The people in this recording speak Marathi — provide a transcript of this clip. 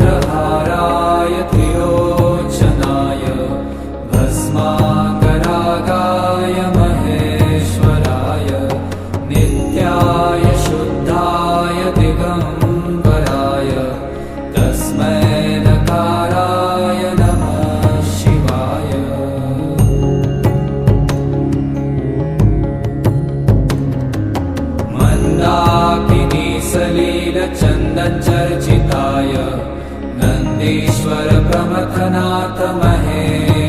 नागेन्द्रहाराय त्रिलोचनाय भस्माङ्गरागाय महेश्वराय नित्याय शुद्धाय दिगम्बराय तस्मै नकाराय नमः शिवाय। मन्दाकिनी सलीलचन्दनचर्चिताय नन्दीश्वर प्रमथनाथ महेश्वराय